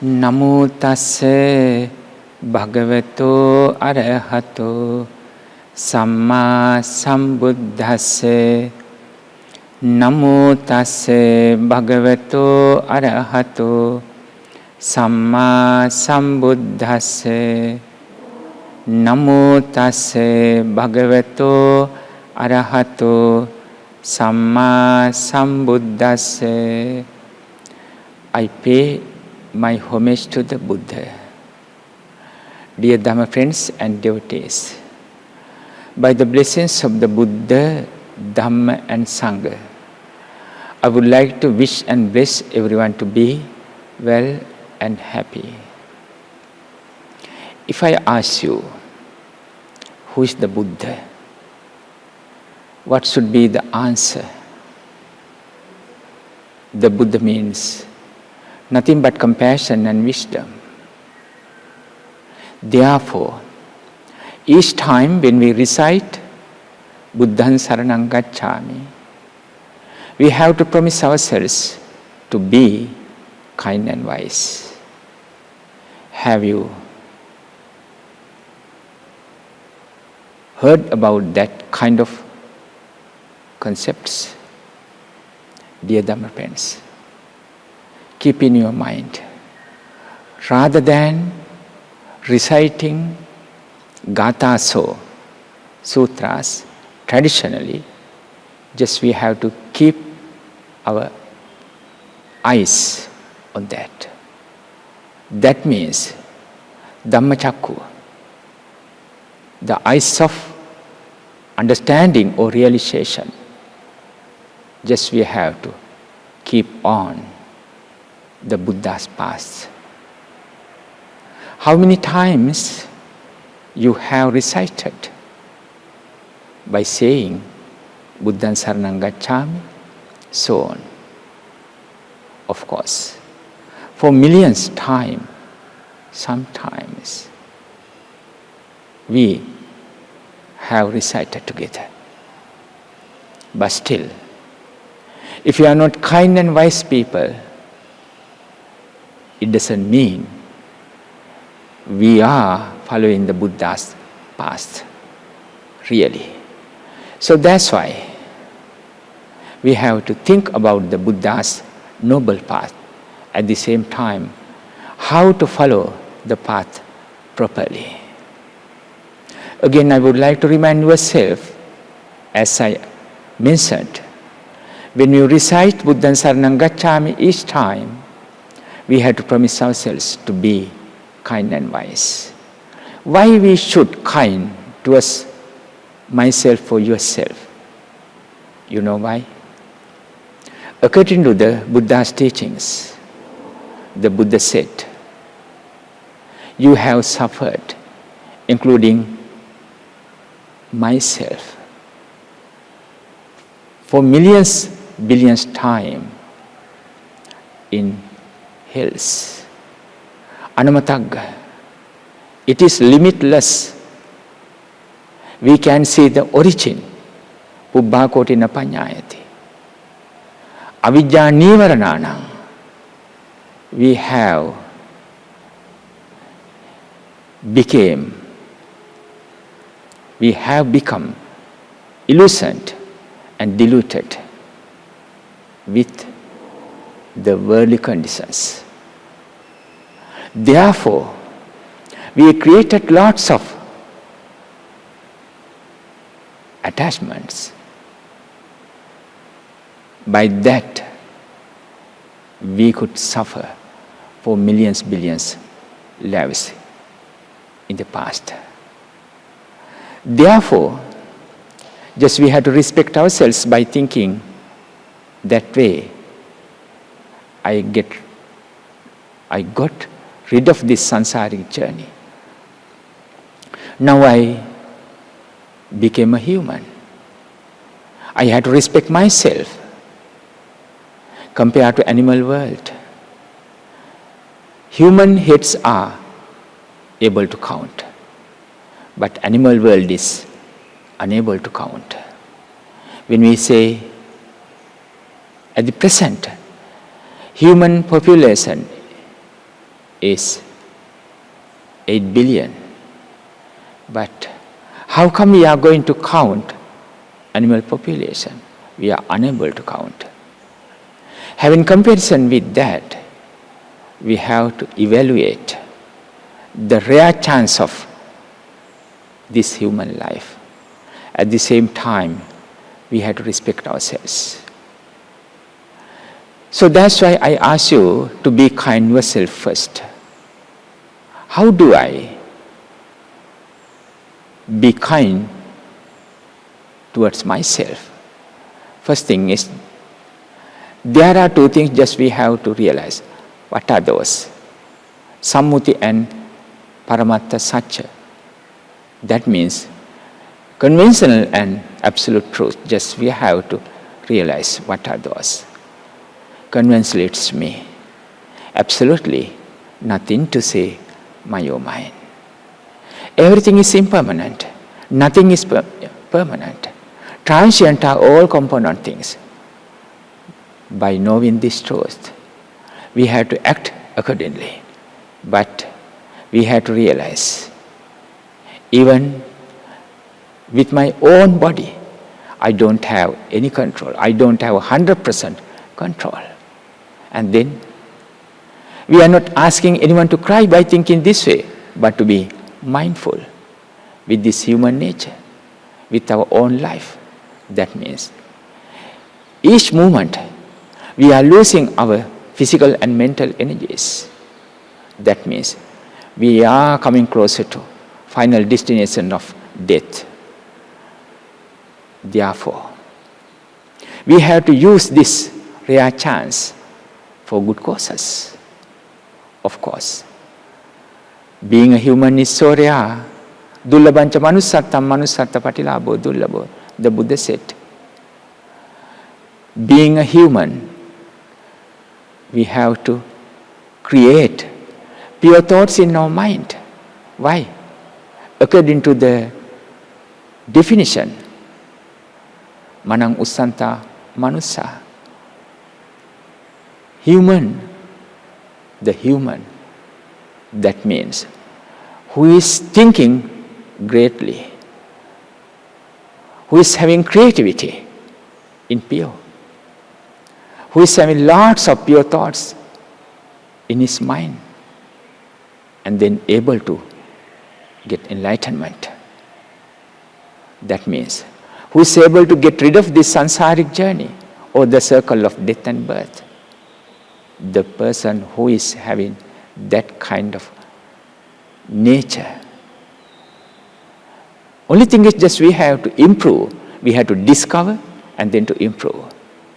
නමෝ තස්ස භගවතෝ අරහතෝ සම්මා සම්බුද්දස්ස නමෝ තස්ස භගවතෝ අරහතෝ සම්මා සම්බුද්දස්ස නමෝ තස්ස භගවතෝ අරහතෝ සම්මා සම්බුද්දස්ස. I pay my homage to the Buddha. Dear Dharma friends and devotees, by the blessings of the Buddha, Dharma and Sangha, I would like to wish and bless everyone to be well and happy. If I ask you, who is the Buddha? What should be the answer? The Buddha means nothing but compassion and wisdom. Therefore, each time when we recite Buddhaṃ Saraṇaṃ Gacchāmi, we have to promise ourselves to be kind and wise. Have you heard about that kind of concepts? Dear Dharma friends, keep in your mind, rather than reciting Gātāso, sutras, traditionally, just we have to keep our eyes on that. That means Dhammacakku, the eyes of understanding or realization. Just we have to keep on the Buddha's path. How many times you have recited by saying Buddhaṃ Saraṇaṃ Gacchāmi, so on? Of course, for millions time, sometimes we have recited together. But still, if you are not kind and wise people, it doesn't mean we are following the Buddha's path, really. So that's why we have to think about the Buddha's noble path, at the same time how to follow the path properly. Again, I would like to remind yourself, as I mentioned, when you recite Buddhaṃ Saraṇaṃ Gacchāmi each time, we have to promise ourselves to be kind and wise. Why we should kind towards myself or yourself? You know why? According to the Buddha's teachings, the Buddha said, you have suffered, including myself, for millions, billions time in hells. Anamatagga. It is limitless. We can see the origin. Pubbha kotina paññāyati. Avijjā nīvaranānaṃ. We have become illusioned and diluted with the worldly conditions. Therefore, we created lots of attachments. By that, we could suffer for millions, billions lives in the past. Therefore, just we have to respect ourselves by thinking that way. I got rid of this sansaric journey. Now I became a human. I had to respect myself compared to animal world. Human heads are able to count, but animal world is unable to count. When we say at the present, human population is 8 billion. But how come we are going to count animal population? We are unable to count. Having comparison with that, we have to evaluate the rare chance of this human life. At the same time, we have to respect ourselves. So that's why I ask you to be kind yourself first. How do I be kind towards myself? First thing is, there are two things just we have to realize. What are those? Sammuti and Paramatta Satya. That means conventional and absolute truth. Just we have to realize what are those. Conventional, it's me. Absolutely nothing to say my or mine. Everything is impermanent. Nothing is permanent. Transient are all component things. By knowing this truth, we have to act accordingly. But we have to realize, even with my own body, I don't have any control. I don't have 100% control. And then, we are not asking anyone to cry by thinking this way, but to be mindful with this human nature, with our own life. That means, each moment, we are losing our physical and mental energies. That means, we are coming closer to final destination of death. Therefore, we have to use this rare chance for good causes. Of course, being a human is so rare. Dullabancha manusattam manusatta patilabo dullabo, the Buddha said. Being a human, we have to create pure thoughts in our mind. Why? According to the definition, manang usanta manusa. Human, the human, that means who is thinking greatly, who is having creativity in pure, who is having lots of pure thoughts in his mind, and then able to get enlightenment. That means who is able to get rid of this sansaric journey or the circle of death and birth. The person who is having that kind of nature. Only thing is just we have to improve. We have to discover and then to improve.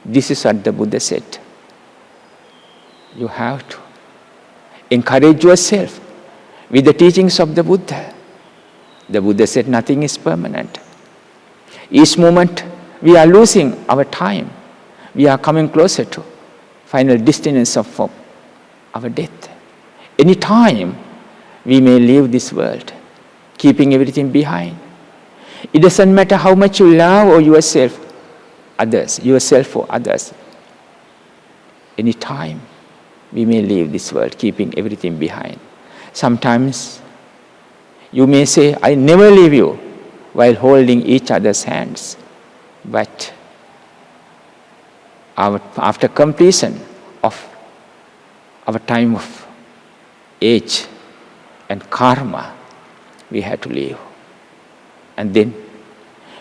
This is what the Buddha said. You have to encourage yourself with the teachings of the Buddha. The Buddha said nothing is permanent. Each moment we are losing our time. We are coming closer to final destination of our death. Any time we may leave this world, keeping everything behind. It doesn't matter how much you love or yourself or others. Any time we may leave this world, keeping everything behind. Sometimes you may say, I never leave you, while holding each other's hands. But after completion of our time of age and karma, we have to leave. And then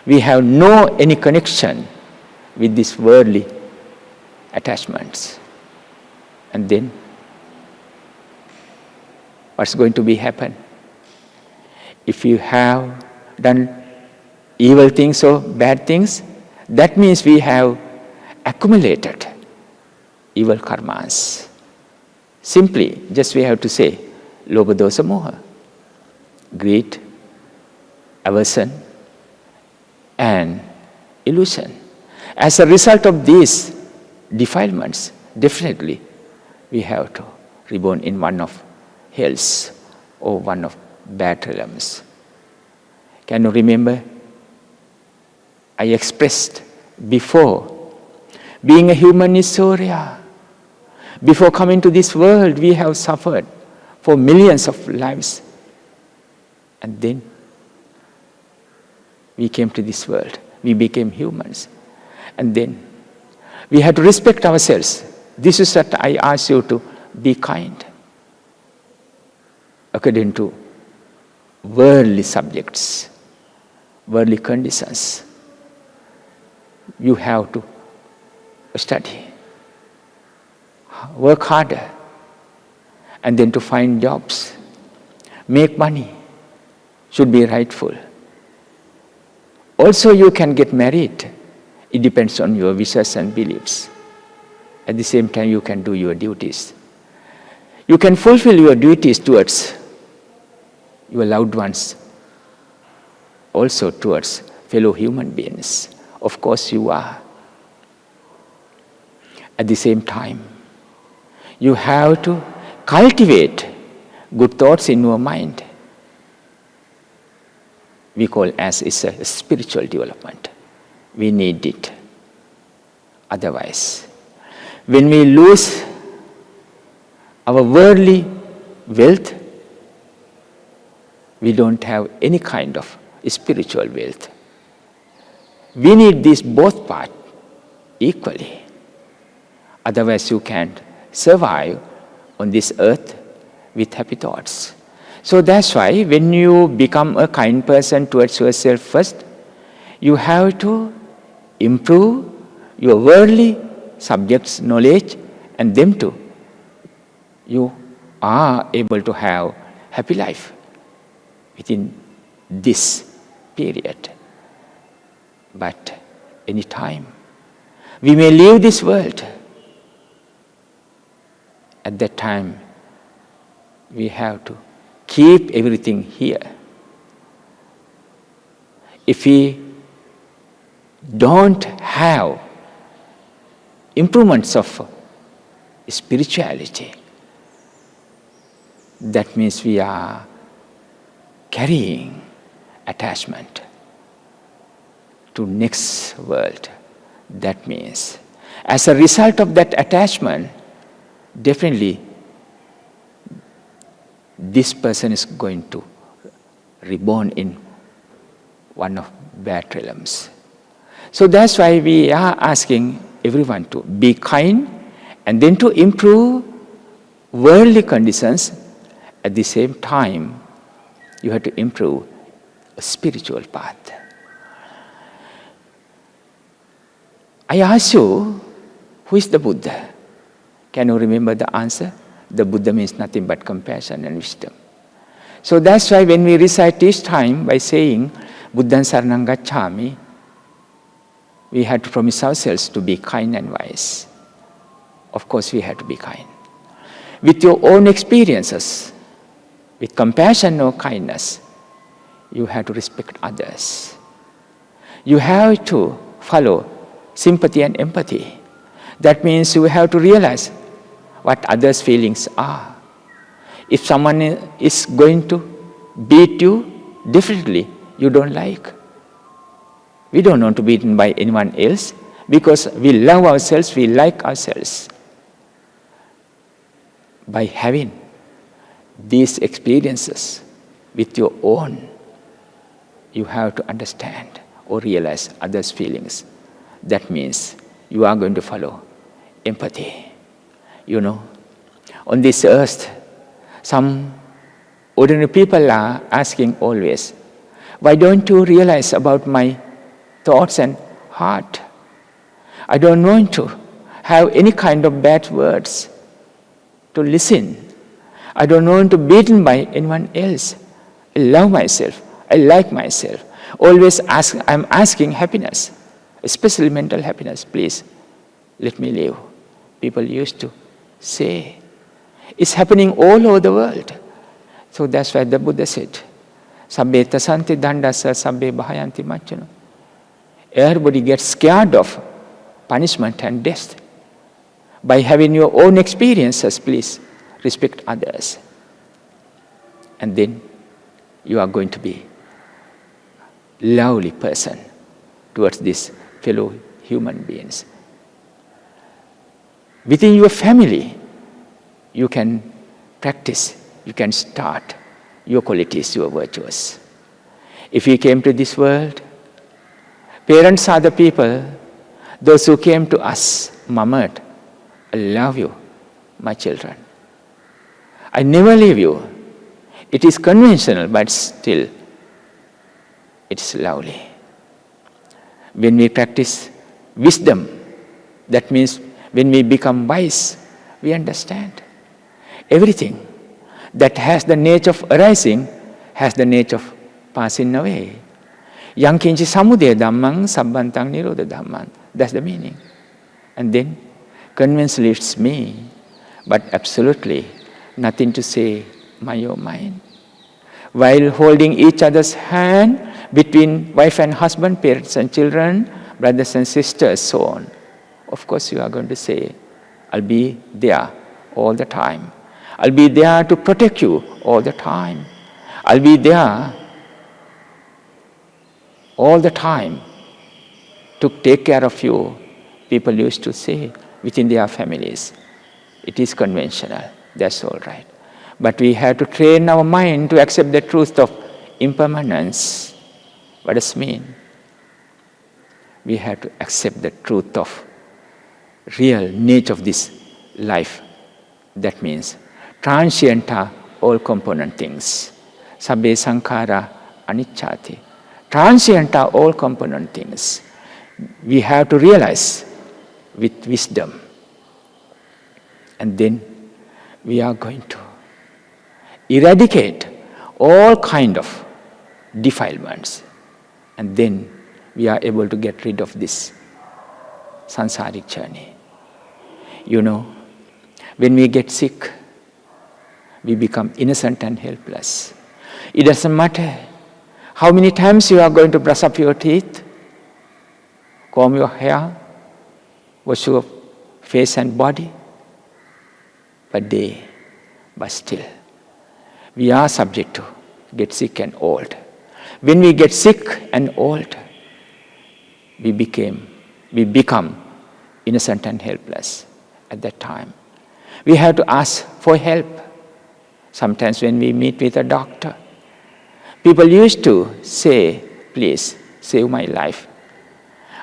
we have no any connection with these worldly attachments. And then what's going to be happen? If you have done evil things or bad things, that means we have accumulated evil karmas. Simply, just we have to say, lobha dosa moha, greed, aversion, and illusion. As a result of these defilements, definitely we have to reborn in one of hells or one of bad realms. Can you remember? I expressed before, being a human is so rare. Before coming to this world, we have suffered for millions of lives. And then we came to this world. We became humans. And then we had to respect ourselves. This is what I ask you to be kind. According to worldly subjects, worldly conditions, you have to study, work harder, and then to find jobs, make money, should be rightful. Also, you can get married. It depends on your wishes and beliefs. At the same time, you can do your duties. You can fulfill your duties towards your loved ones, also towards fellow human beings. Of course, you are. At the same time, you have to cultivate good thoughts in your mind. We call as it's a spiritual development. We need it. Otherwise, when we lose our worldly wealth, we don't have any kind of spiritual wealth. We need these both parts equally. Otherwise, you can't survive on this earth with happy thoughts. So that's why when you become a kind person towards yourself first, you have to improve your worldly subjects' knowledge, and them too, you are able to have happy life within this period. But any time, we may leave this world. At that time, we have to keep everything here. If we don't have improvements of spirituality, that means we are carrying attachment to next world. That means as a result of that attachment, definitely this person is going to reborn in one of bad realms. So that's why we are asking everyone to be kind and then to improve worldly conditions. At the same time, you have to improve a spiritual path. I ask you, who is the Buddha? Can you remember the answer? The Buddha means nothing but compassion and wisdom. So that's why when we recite each time by saying, Buddhaṃ saranam gacchāmi, we had to promise ourselves to be kind and wise. Of course, we have to be kind. With your own experiences, with compassion or kindness, you have to respect others. You have to follow sympathy and empathy. That means you have to realize what others' feelings are. If someone is going to beat you, definitely you don't like. We don't want to be beaten by anyone else because we love ourselves, we like ourselves. By having these experiences with your own, you have to understand or realize others' feelings. That means you are going to follow empathy. You know, on this earth, some ordinary people are asking always, why don't you realize about my thoughts and heart? I don't want to have any kind of bad words to listen. I don't want to be beaten by anyone else. I love myself. I like myself. Always I'm asking happiness, especially mental happiness. Please, let me live. People used to say. It's happening all over the world. So that's why the Buddha said, Sabbe tasanti dandasa sabbe bhayanti macchano. Everybody gets scared of punishment and death. By having your own experiences, please respect others. And then you are going to be a lovely person towards these fellow human beings. Within your family, you can practice you can start your qualities, your virtues. If we came to this world, parents are the people, those who came to us, murmured, I love you, my children. I never leave you. It is conventional, but still, it's lovely. When we practice wisdom, that means when we become wise, we understand everything that has the nature of arising has the nature of passing away. Yang kinchi samudaya dhammang sabbantang nirodha dhammang. That's the meaning. And then convince leads me, but absolutely nothing to say my or mine. While holding each other's hand between wife and husband, parents and children, brothers and sisters, so on. Of course you are going to say, I'll be there all the time. I'll be there to protect you all the time. I'll be there all the time to take care of you. People used to say within their families. It is conventional, that's all right. But we have to train our mind to accept the truth of impermanence. What does it mean? We have to accept the truth of real nature of this life. That means transient are all component things. Sabbe sankhara anicchati. Transient are all component things. We have to realize with wisdom. And then we are going to eradicate all kind of defilements. And then we are able to get rid of this sansaric journey. You know, when we get sick, we become innocent and helpless. It doesn't matter how many times you are going to brush up your teeth, comb your hair, wash your face and body, but still, we are subject to get sick and old. When we get sick and old, we become innocent and helpless at that time. We have to ask for help. Sometimes when we meet with a doctor, people used to say, please save my life.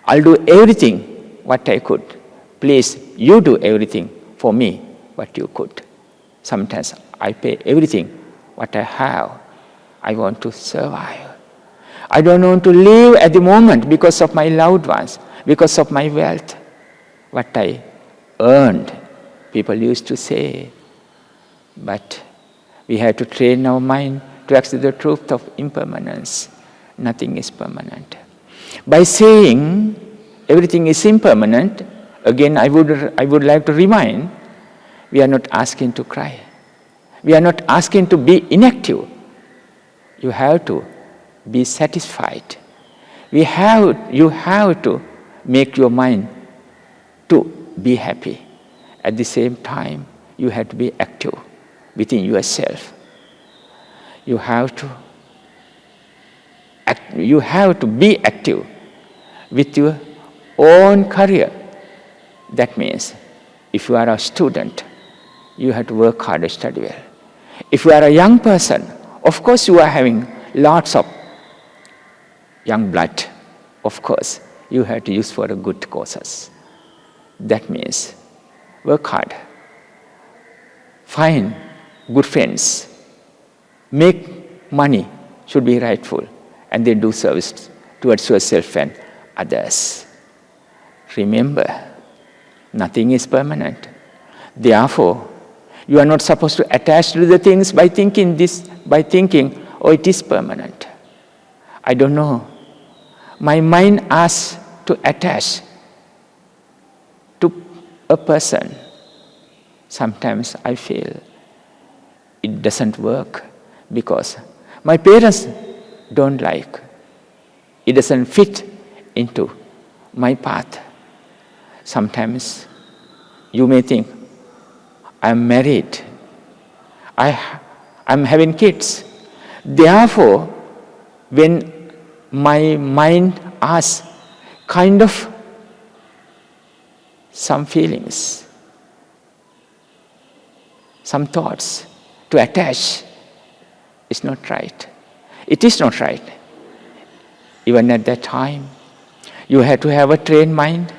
I'll do everything what I could. Please, you do everything for me what you could. Sometimes I pay everything what I have. I want to survive. I don't want to live at the moment because of my loved ones, because of my wealth. What I earned, people used to say. But we have to train our mind to accept the truth of impermanence. Nothing is permanent. By saying everything is impermanent, again I would like to remind, we are not asking to cry. We are not asking to be inactive. You have to be satisfied. You have to make your mind to be happy. At the same time, you have to be active within yourself. You have to be active with your own career. That means if you are a student, you have to work hard and study well. If you are a young person, of course you are having lots of young blood. Of course, you have to use for a good causes. That means work hard, find good friends, make money should be rightful, and then do service towards yourself and others. Remember, nothing is permanent. Therefore, you are not supposed to attach to the things by thinking, oh, it is permanent. I don't know. My mind asks to attach to a person. Sometimes I feel it doesn't work because my parents don't like. It doesn't fit into my path. Sometimes you may think, I'm married, I'm having kids. Therefore, when my mind asks kind of some feelings, some thoughts, to attach is not right. It is not right. Even at that time, you have to have a trained mind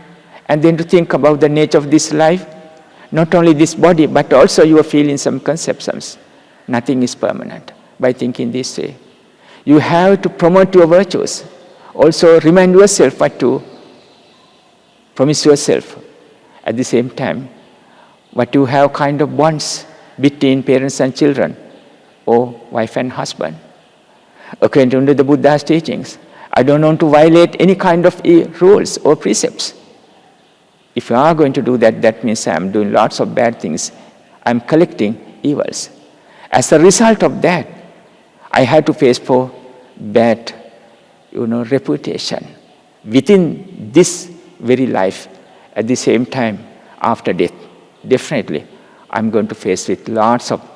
and then to think about the nature of this life, not only this body, but also your feelings and conceptions. Nothing is permanent by thinking this way. You have to promote your virtues. Also remind yourself what to promise yourself. At the same time, what you have kind of bonds between parents and children, or wife and husband. According to the Buddha's teachings, I don't want to violate any kind of rules or precepts. If you are going to do that, that means I am doing lots of bad things. I am collecting evils. As a result of that, I had to face for bad, reputation within this very life. At the same time, after death, definitely, I'm going to face with lots of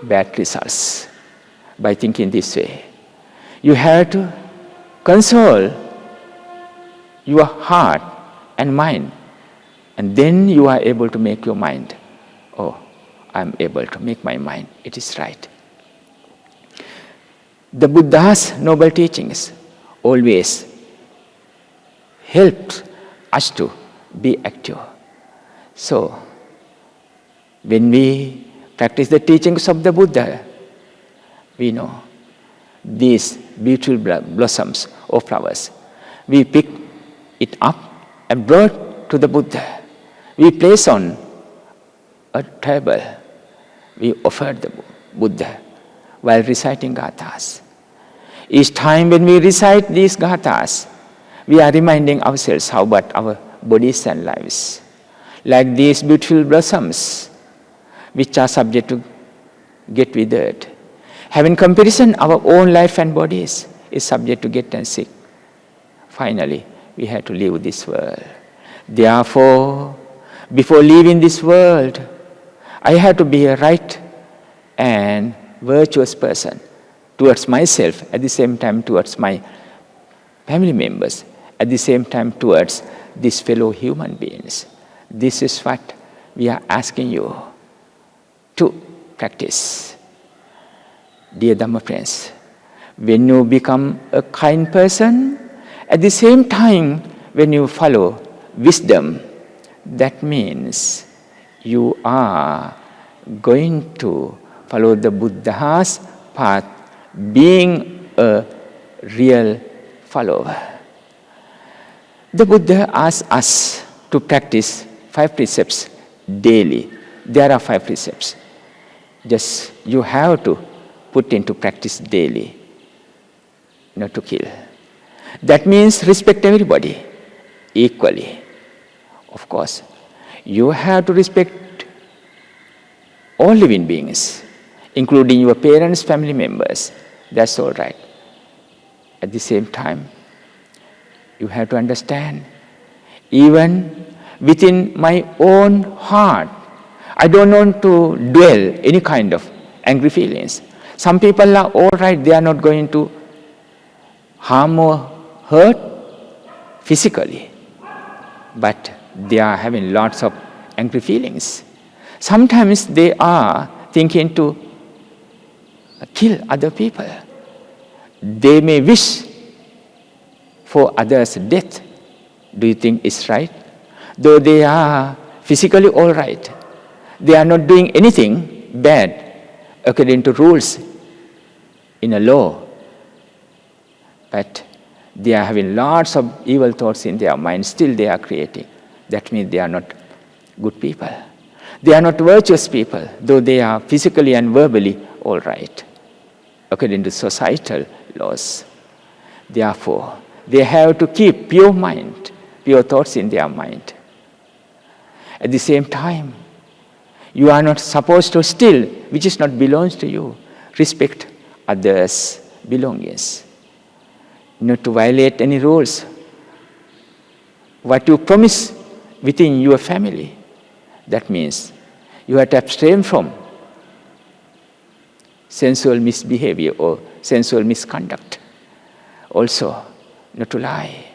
bad results by thinking this way. You have to console your heart and mind, and then you are able to make your mind. Oh, I'm able to make my mind. It is right. The Buddha's noble teachings always helped us to be active. So, when we practice the teachings of the Buddha, we know these beautiful blossoms or flowers. We pick it up and brought to the Buddha. We place on a table. We offered the Buddha while reciting gathas. Each time when we recite these gathas, we are reminding ourselves how about our bodies and lives. Like these beautiful blossoms, which are subject to get withered. Having comparison, our own life and bodies is subject to get and sick. Finally, we have to leave this world. Therefore, before leaving this world, I have to be a right and virtuous person towards myself, at the same time towards my family members, at the same time towards these fellow human beings. This is what we are asking you to practice. Dear Dhamma friends, when you become a kind person, at the same time when you follow wisdom, that means you are going to follow the Buddha's path, being a real follower. The Buddha asks us to practice 5 precepts daily. There are 5 precepts. Just you have to put into practice daily, not to kill. That means respect everybody equally. Of course, you have to respect all living beings, including your parents, family members. That's all right. At the same time, you have to understand, even within my own heart, I don't want to dwell any kind of angry feelings. Some people are all right, they are not going to harm or hurt physically, but they are having lots of angry feelings. Sometimes they are thinking to kill other people. They may wish for others' death. Do you think it's right? Though they are physically all right, they are not doing anything bad according to rules in a law. But they are having lots of evil thoughts in their mind, still they are creating. That means they are not good people. They are not virtuous people, though they are physically and verbally all right, according to societal laws. Therefore, they have to keep pure mind, pure thoughts in their mind. At the same time, you are not supposed to steal which is not belongs to you. Respect others' belongings. Not to violate any rules. What you promise within your family, that means you have to abstain from sensual misbehavior or sensual misconduct. Also, not to lie,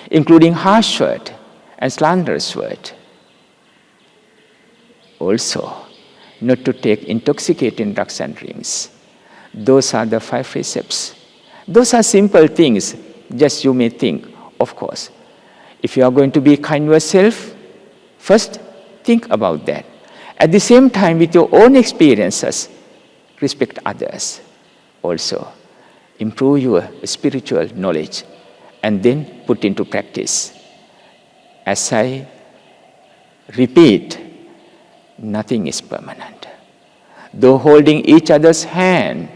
including harsh word and slanderous word. Also, not to take intoxicating drugs and drinks. Those are the 5 precepts. Those are simple things, just you may think, of course. If you are going to be kind to yourself, first think about that. At the same time, with your own experiences, respect others. Also, improve your spiritual knowledge and then put into practice. As I repeat, nothing is permanent. Though holding each other's hand,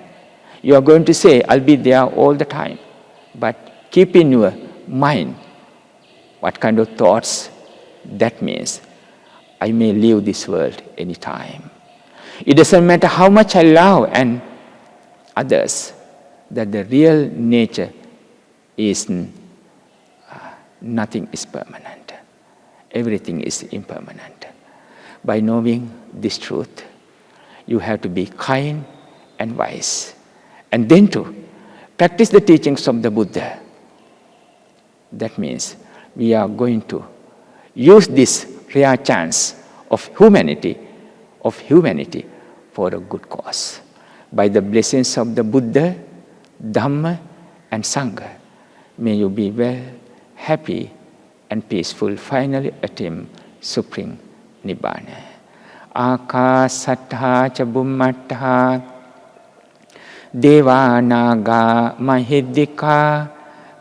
you are going to say, I'll be there all the time. But keep in your mind what kind of thoughts that means. I may leave this world anytime. It doesn't matter how much I love and others, that the real nature is nothing is permanent. Everything is impermanent. By knowing this truth, you have to be kind and wise. And then to practice the teachings of the Buddha. That means we are going to use this rare chance of humanity for a good cause. By the blessings of the Buddha, Dharma, and Sangha, may you be well, happy, and peaceful. Finally attain supreme Nibbana. Akasattha ca Bhummattha Devanaga Mahiddhika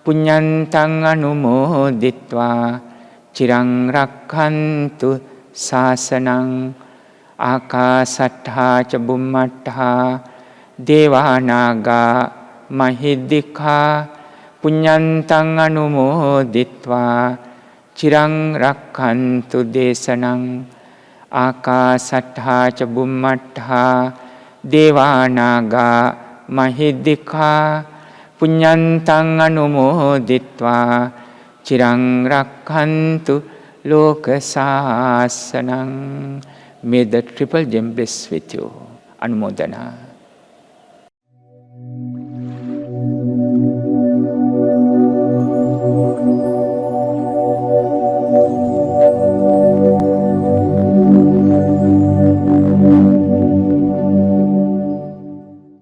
Punyantang Anumoditva Chirang Rakhantu Sasanang. Akasattha ca Bhummattha Devanaga Mahiddhika Punyantang Anumoditva Chirang Rakhantu Desanang. Akasattha ca Bhummattha Devanaga Mahiddhika Punyantang Anumoditva Chirang Rakhantu Lokasasanang. May the Triple Gem bless with you. Anumodana.